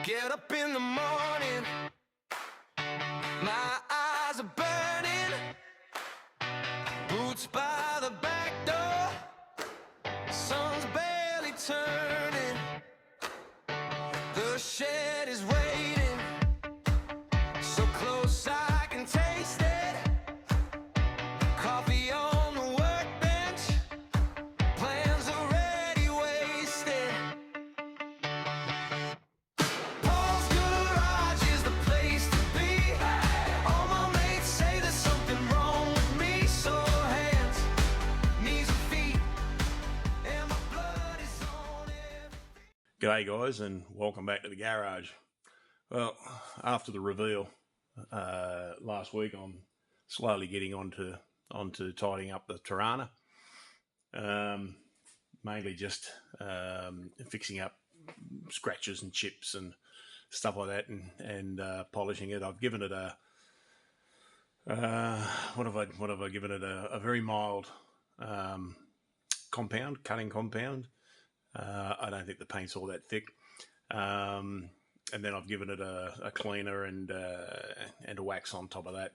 Get up in the morning, my eyes are burning, boots by the back door, sun's barely turning, the shed is waiting, so close I can taste it, coffee on the workbench, plans already wasted. Paul's garage is the place to be. All my mates say there's something wrong with me, so hands, knees and feet, and my blood is on it. G'day guys, and welcome back to the garage. Well, after the reveal last week, I'm slowly getting onto tidying up the Torana. Mainly just fixing up scratches and chips and stuff like that, and polishing it. I've given it a what have I given it? A very mild cutting compound. I don't think the paint's all that thick. And then I've given it a cleaner and a wax on top of that.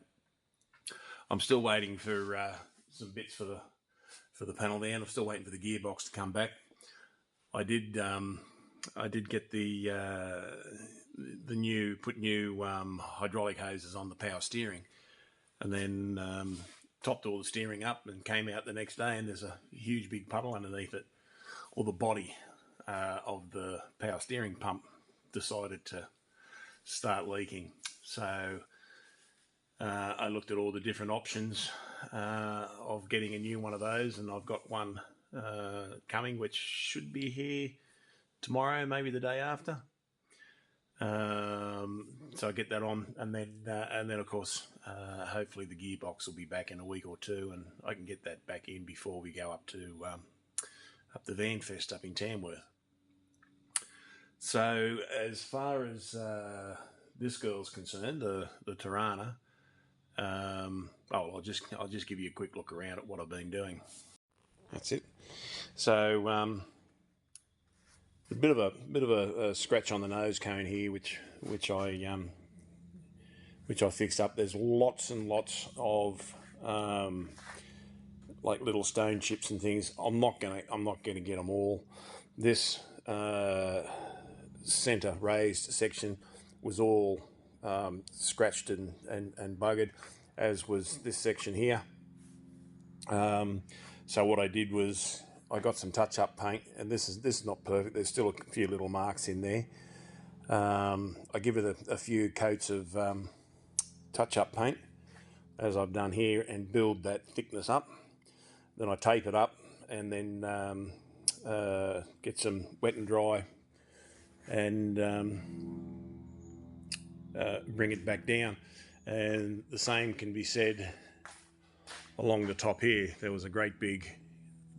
I'm still waiting for some bits for the panel there, and I'm still waiting for the gearbox to come back. I did get the new hydraulic hoses on the power steering, and then topped all the steering up and came out the next day, and there's a huge big puddle underneath it. Or the body of the power steering pump decided to start leaking. So I looked at all the different options of getting a new one of those, and I've got one coming, which should be here tomorrow, maybe the day after. So I get that on, and then of course hopefully the gearbox will be back in a week or two, and I can get that back in before we go up to the Van Fest up in Tamworth. So as far as this girl's concerned, the Torana, I'll just give you a quick look around at what I've been doing. That's it. So a bit of a scratch on the nose cone here, which I fixed up. There's lots and lots of like little stone chips and things. I'm not gonna get them all. This center raised section was all scratched and buggered, as was this section here. So what I did was I got some touch-up paint, and this is not perfect. There's still a few little marks in there. I give it a few coats of touch-up paint, as I've done here, and build that thickness up. Then I tape it up, and then get some wet and dry, and bring it back down. And the same can be said along the top here. There was a great big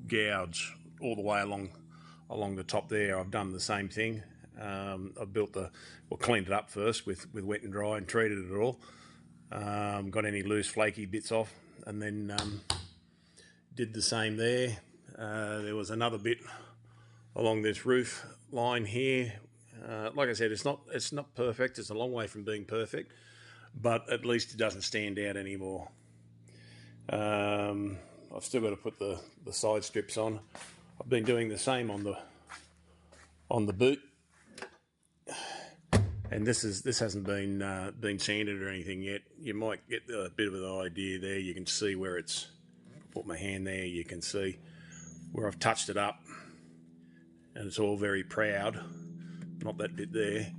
gouge all the way along the top there. I've done the same thing. I've cleaned it up first with wet and dry and treated it all. Got any loose flaky bits off, and then did the same there. There was another bit along this roof line here. Like I said, it's not perfect. It's a long way from being perfect, but at least it doesn't stand out anymore. I've still got to put the side strips on. I've been doing the same on the boot, and this hasn't been sanded or anything yet. You might get a bit of an idea there. You can see where it's. Put my hand there. You can see where I've touched it up, and it's all very proud. Not that bit there,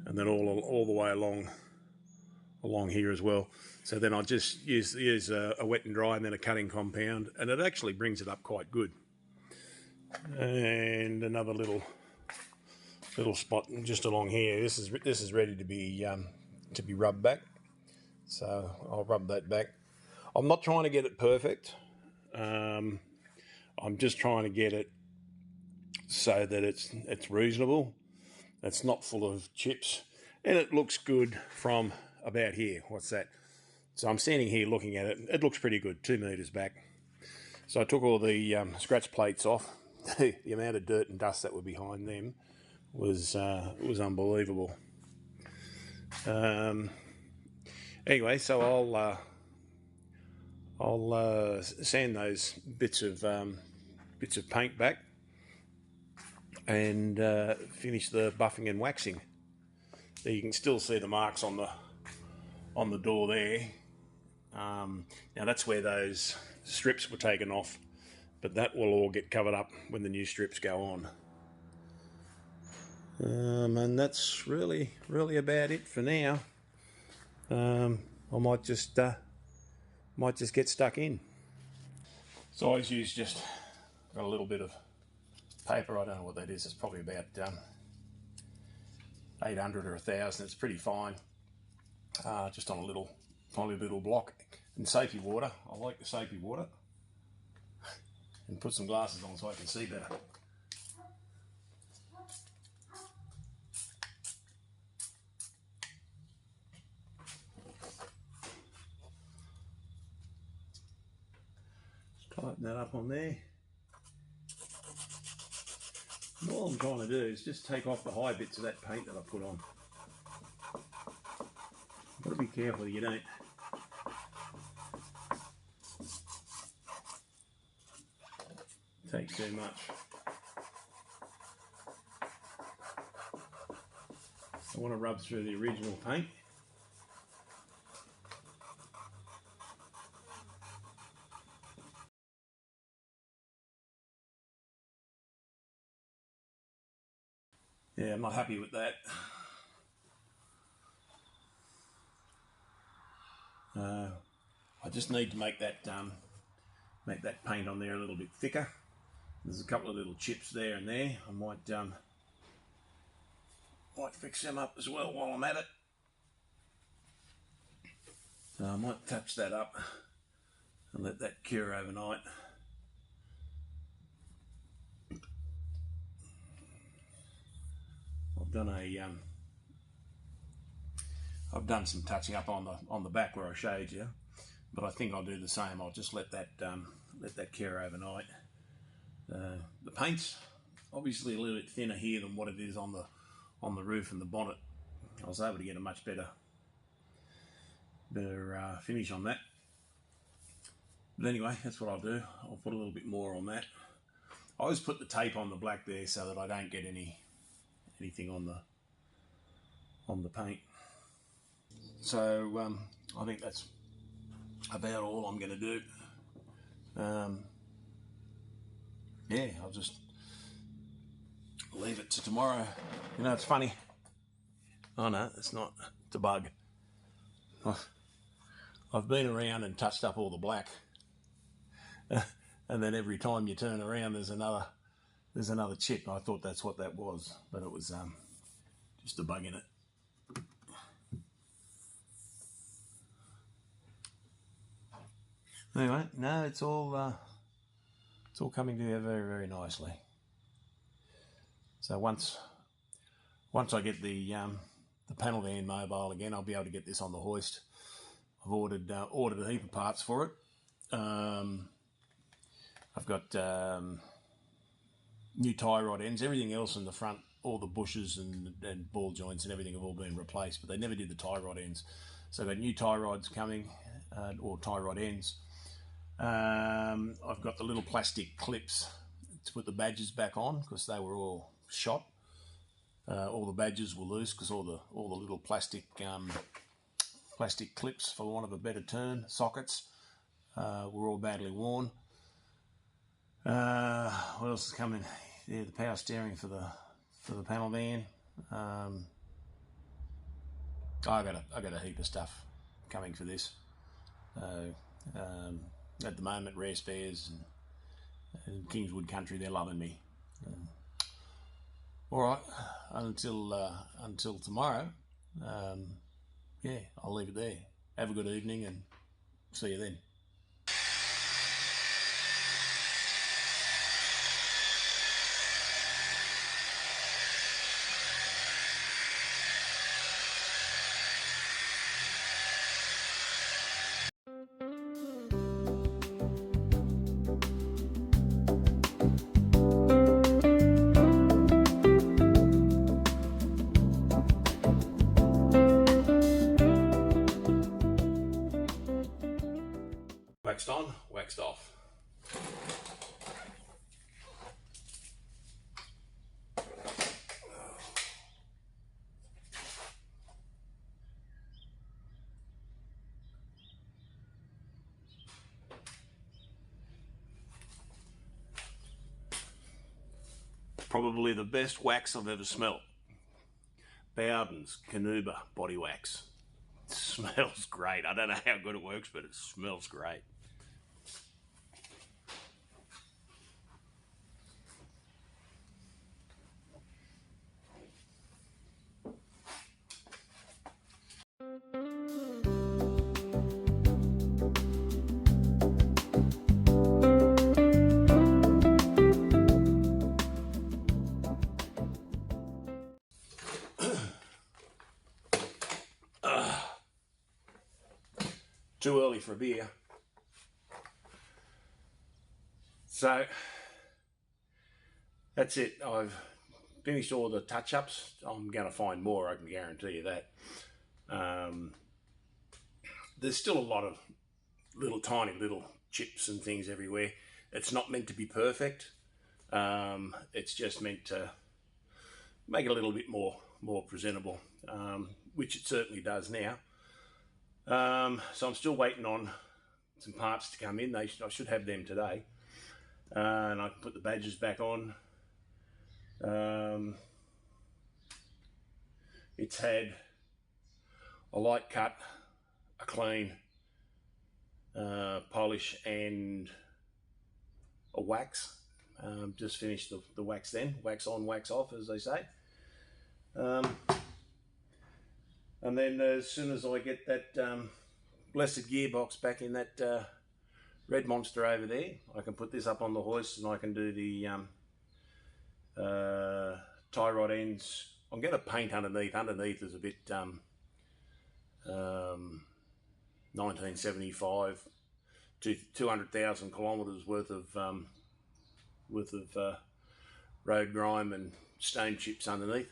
and then all the way along here as well. So then I just use a wet and dry, and then a cutting compound, and it actually brings it up quite good. And another little spot just along here. This is ready to be rubbed back. So I'll rub that back. I'm not trying to get it perfect. I'm just trying to get it so that it's reasonable. It's not full of chips, and it looks good from about here. What's that? So I'm standing here looking at it. It looks pretty good, 2 meters back. So I took all the scratch plates off. The amount of dirt and dust that were behind them was unbelievable. Anyway, so I'll sand those bits of paint back and finish the buffing and waxing. There you can still see the marks on the door there. Now that's where those strips were taken off, but that will all get covered up when the new strips go on. And that's really about it for now. I might just get stuck in. So I always use just got a little bit of paper. I don't know what that is. It's probably about 800 or 1,000. It's pretty fine. Just on a tiny little block. And soapy water. I like the soapy water. And put some glasses on so I can see better. Tighten that up on there. And all I'm trying to do is just take off the high bits of that paint that I put on. Got to be careful you don't take too much. I want to rub through the original paint. Yeah, I'm not happy with that. I just need to make that paint on there a little bit thicker. There's a couple of little chips there and there. I might fix them up as well while I'm at it. So I might touch that up and let that cure overnight. I've done some touching up on the back where I showed you, but I think I'll do the same. I'll just let that cure overnight. The paint's obviously a little bit thinner here than what it is on the roof and the bonnet. I was able to get a much better finish on that. But anyway, that's what I'll do. I'll put a little bit more on that. I always put the tape on the black there so that I don't get anything on the paint. So I think that's about all I'm going to do. Yeah, I'll just leave it to tomorrow. You know, it's funny. Oh no, it's not. It's a bug. I've been around and touched up all the black, and then every time you turn around, there's another chip. I thought that's what that was, but it was just a bug in it. Anyway, no, it's all coming together very nicely. So once I get the panel van mobile again, I'll be able to get this on the hoist. I've ordered a heap of parts for it. I've got new tie rod ends. Everything else in the front, all the bushes and ball joints and everything have all been replaced, but they never did the tie rod ends. So I've got new tie rods coming, or tie rod ends. I've got the little plastic clips to put the badges back on because they were all shot. All the badges were loose because all the little plastic clips, for want of a better term, sockets, were all badly worn. What else is coming? Yeah, the power steering for the panel van. I got a heap of stuff coming for this. At the moment, Rare Spares and Kingswood Country, they're loving me. All right, until tomorrow. Yeah, I'll leave it there. Have a good evening and see you then. waxed on, waxed off. Probably the best wax I've ever smelt. Bowden's Canuba body wax. It smells great. I don't know how good it works, but it smells great. Too early for a beer. So that's it. I've finished all the touch-ups. I'm going to find more, I can guarantee you that. There's still a lot of tiny little chips and things everywhere. It's not meant to be perfect. It's just meant to make it a little bit more presentable, which it certainly does now. So I'm still waiting on some parts to come in. I should have them today, and I can put the badges back on. It's had a light cut, a clean, polish, and a wax. Just finished the wax then. Wax on, wax off, as they say. And then as soon as I get that blessed gearbox back in that red monster over there, I can put this up on the hoist and I can do the tie rod ends. I'm going to paint underneath. Underneath is a bit 1975 to 200,000 kilometres worth of road grime and stone chips underneath.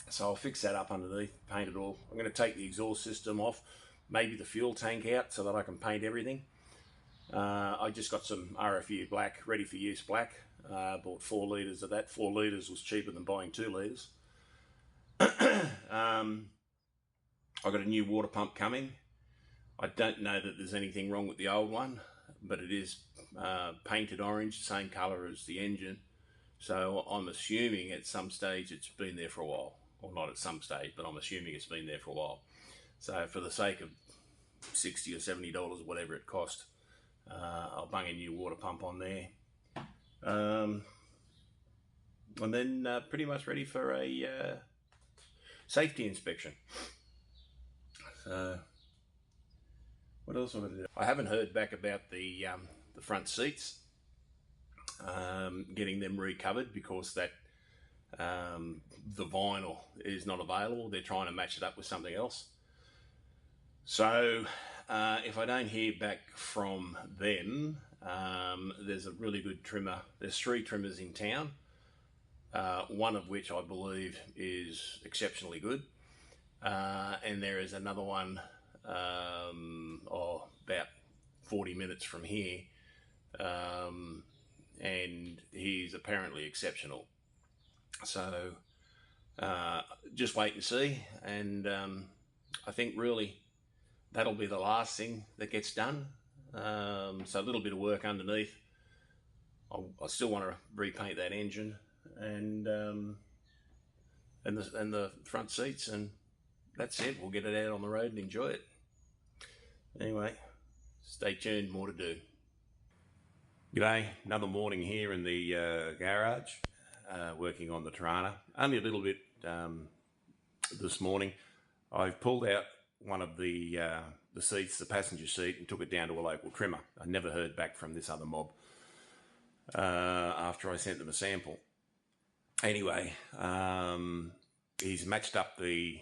So I'll fix that up underneath, paint it all. I'm going to take the exhaust system off, maybe the fuel tank out so that I can paint everything. I just got some RFU black, ready for use black. Bought 4 litres of that. 4 litres was cheaper than buying 2 litres. I've got a new water pump coming. I don't know that there's anything wrong with the old one, but it is painted orange, same colour as the engine. So I'm assuming at some stage it's been there for a while. Or not at some stage, but I'm assuming it's been there for a while. So for the sake of $60 or $70, whatever it cost, I'll bung a new water pump on there. And then pretty much ready for a safety inspection. So what else have I got to do? I haven't heard back about the front seats. Getting them recovered because that the vinyl is not available. They're trying to match it up with something else. So if I don't hear back from them, there's a really good trimmer. There's 3 trimmers in town, one of which I believe is exceptionally good, and there is another one about 40 minutes from here, and he's apparently exceptional. So just wait and see, and I think really that'll be the last thing that gets done. So a little bit of work underneath. I still want to repaint that engine and the front seats, and that's it. We'll get it out on the road and enjoy it. Anyway, stay tuned, more to do. G'day, another morning here in the garage, working on the Torana. Only a little bit this morning. I've pulled out one of the seats, the passenger seat, and took it down to a local trimmer. I never heard back from this other mob after I sent them a sample. Anyway, he's matched up the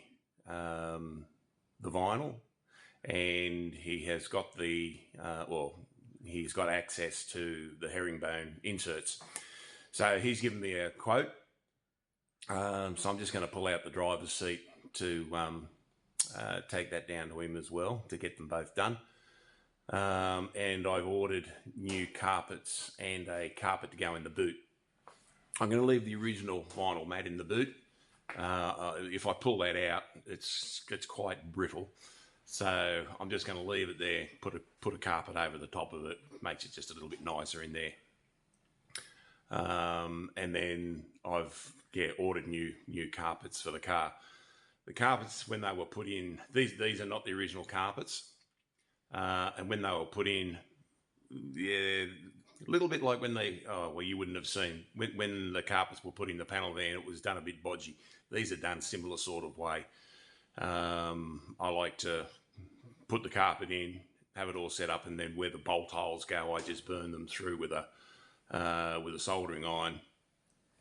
vinyl, and he has got the he's got access to the herringbone inserts. So he's given me a quote. So I'm just going to pull out the driver's seat to take that down to him as well to get them both done. and I've ordered new carpets and a carpet to go in the boot. I'm going to leave the original vinyl mat in the boot. If I pull that out, it's quite brittle, so I'm just going to leave it there. Put a carpet over the top of it, makes it just a little bit nicer in there. And then I've ordered new carpets for the car. The carpets, when they were put in, these are not the original carpets, and when they were put in, yeah, a little bit like when you wouldn't have seen when the carpets were put in the panel there, and it was done a bit bodgy. These are done similar sort of way. I like to put the carpet in, have it all set up, and then where the bolt holes go, I just burn them through with a soldering iron,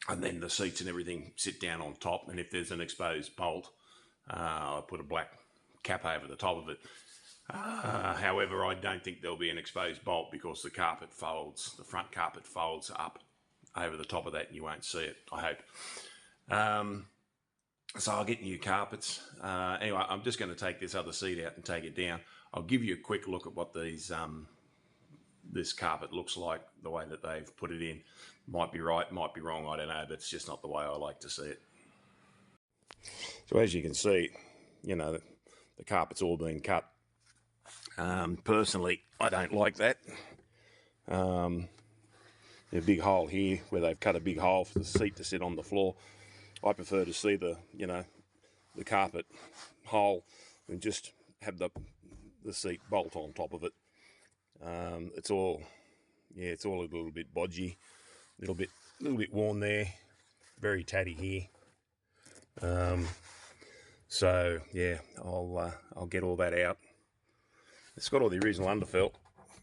and then the seats and everything sit down on top. And if there's an exposed bolt, I put a black cap over the top of it. However, I don't think there'll be an exposed bolt because the front carpet folds up over the top of that and you won't see it, I hope. So I'll get new carpets. Anyway, I'm just going to take this other seat out and take it down. I'll give you a quick look at what this carpet looks like, the way that they've put it in. Might be right, might be wrong, I don't know, but it's just not the way I like to see it. So as you can see, you know, the carpet's all been cut. Personally, I don't like that. There's a big hole here where they've cut a big hole for the seat to sit on the floor. I prefer to see the carpet hole and just have the seat bolt on top of it. It's all a little bit bodgy, a little bit worn there, very tatty here. So yeah, I'll get all that out. It's got all the original underfelt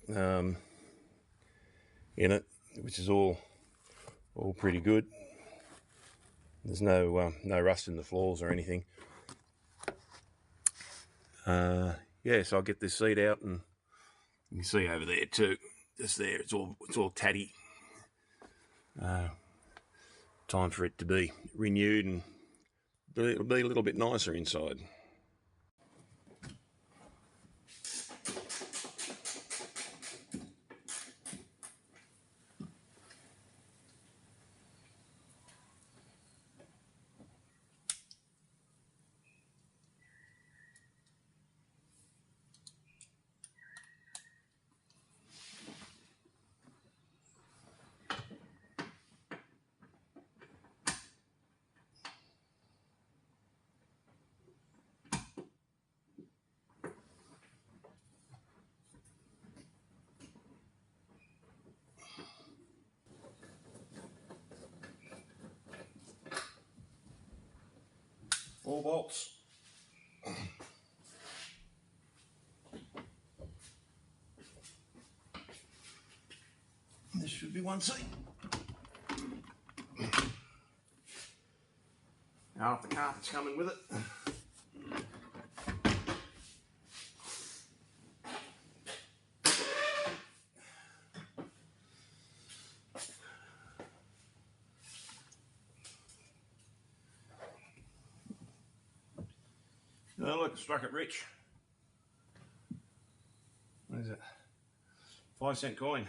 in it, which is all pretty good. There's no rust in the floors or anything. Yeah, so I'll get this seat out, and you can see over there too. Just there, it's all tatty. Time for it to be renewed, and it'll be a little bit nicer inside. Four bolts. This should be one seat. Now if the carpet's coming with it. Oh look, struck it rich. What is it? 5-cent coin.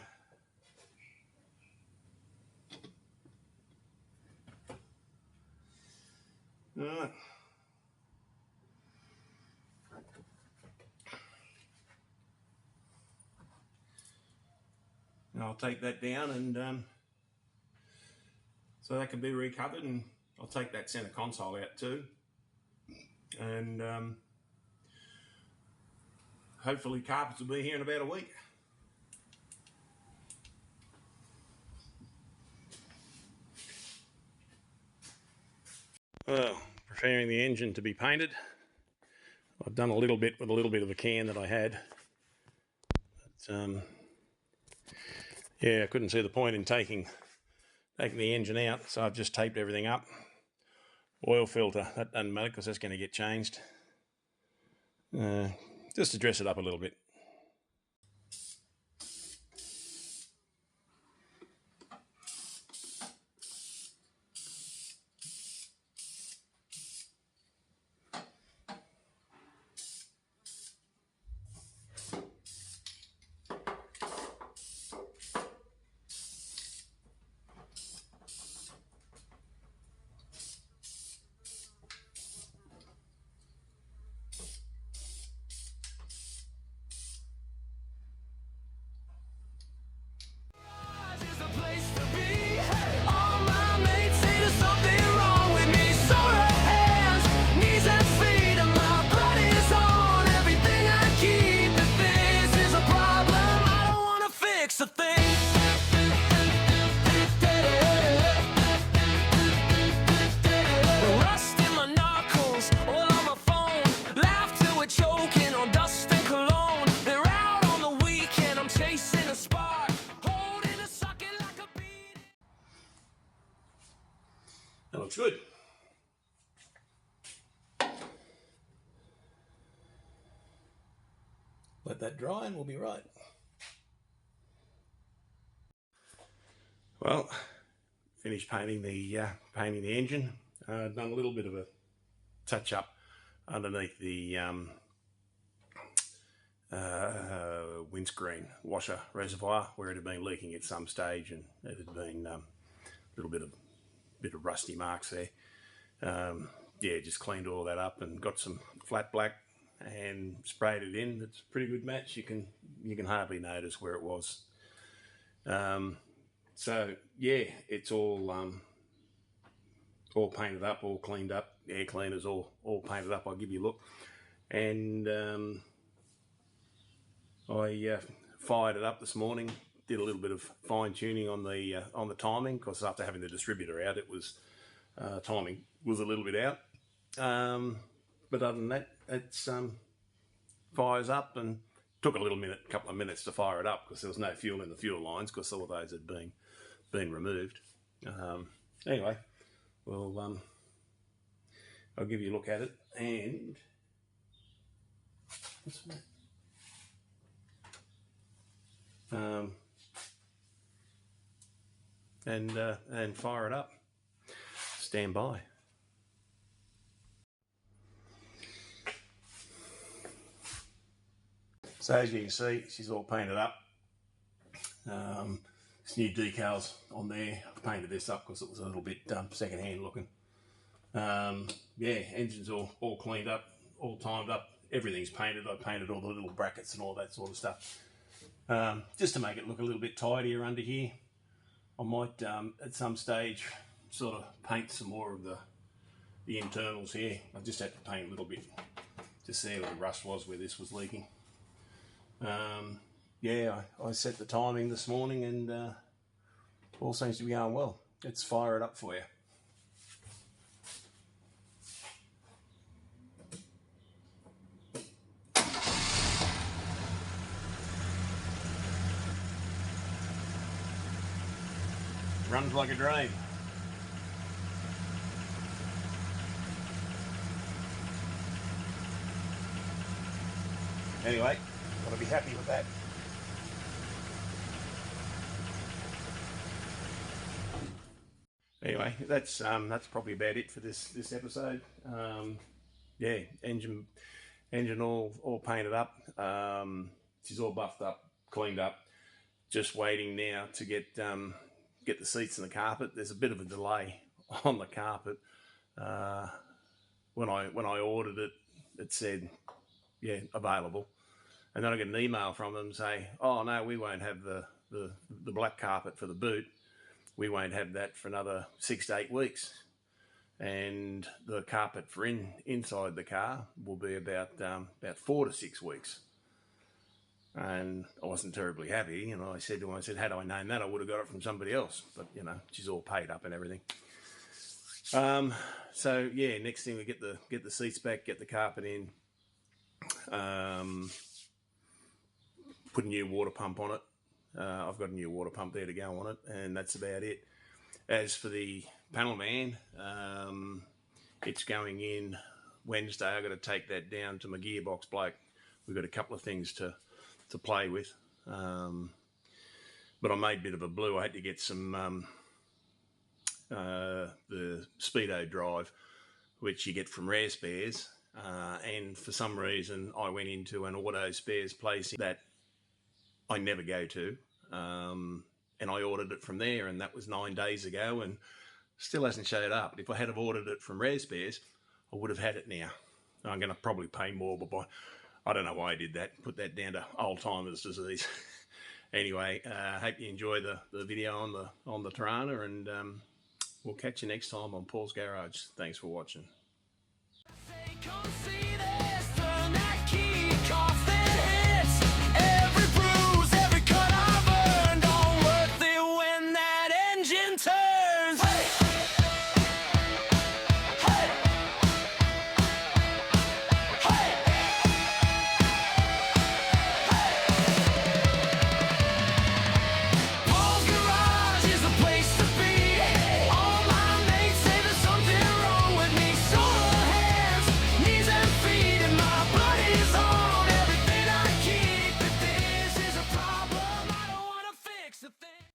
Alright. Now I'll take that down, and so that can be recovered, and I'll take that center console out too. And hopefully carpets will be here in about a week. Well, preparing the engine to be painted. I've done a little bit with a little bit of a can that I had. But, yeah, I couldn't see the point in taking the engine out, so I've just taped everything up. Oil filter, that doesn't matter because that's going to get changed. Just to dress it up a little bit. that dry and we'll be right. Well, finished painting the engine. Done a little bit of a touch up underneath the windscreen washer reservoir where it had been leaking at some stage, and it had been a little bit of rusty marks there. Yeah, just cleaned all that up and got some flat black and sprayed it in. It's a pretty good match. You can hardly notice where it was. So yeah, it's all painted up, all cleaned up. Air cleaners all painted up. I'll give you a look. And I fired it up this morning. Did a little bit of fine tuning on the timing, because after having the distributor out, it was timing was a little bit out. But other than that, it's fires up, and took a couple of minutes to fire it up because there was no fuel in the fuel lines because all of those had been removed. Anyway, well, I'll give you a look at it, and what's that? And fire it up. Stand by. So as you can see, she's all painted up. There's new decals on there. I've painted this up because it was a little bit second-hand looking. Yeah, engine's all cleaned up, all timed up. Everything's painted. I painted all the little brackets and all that sort of stuff. Just to make it look a little bit tidier under here. I might, at some stage, sort of paint some more of the internals here. I just had to paint a little bit to see where the rust was, where this was leaking. Yeah, I set the timing this morning, and all seems to be going well. Let's fire it up for you. Runs like a dream. Anyway, gotta be happy with that. Anyway, that's probably about it for this episode. Yeah, engine all painted up. She's all buffed up, cleaned up. Just waiting now to get the seats and the carpet. There's a bit of a delay on the carpet. When I ordered it, it said, yeah, available. And then I get an email from them say, oh no, we won't have the black carpet for the boot. We won't have that for another 6 to 8 weeks. And the carpet for inside the car will be about 4 to 6 weeks. And I wasn't terribly happy, and I said to him, had I known that, I would have got it from somebody else. But you know, she's all paid up and everything. So yeah, next thing we get the seats back, get the carpet in, put a new water pump on it. I've got a new water pump there to go on it, and that's about it. As for the panel van, it's going in Wednesday. I've got to take that down to my gearbox bloke. We've got a couple of things to play with, but I made a bit of a blue. I had to get some the Speedo drive, which you get from Rare Spares, and for some reason I went into an auto spares place that I never go to, and I ordered it from there, and that was 9 days ago, and still hasn't showed up. If I had have ordered it from Rare Spares, I would have had it now. I'm going to probably pay more, but I don't know why I did that. Put that down to old-timers disease. Anyway, hope you enjoy the video on the Torana, and we'll catch you next time on Paul's Garage. Thanks for watching. Say, come see that.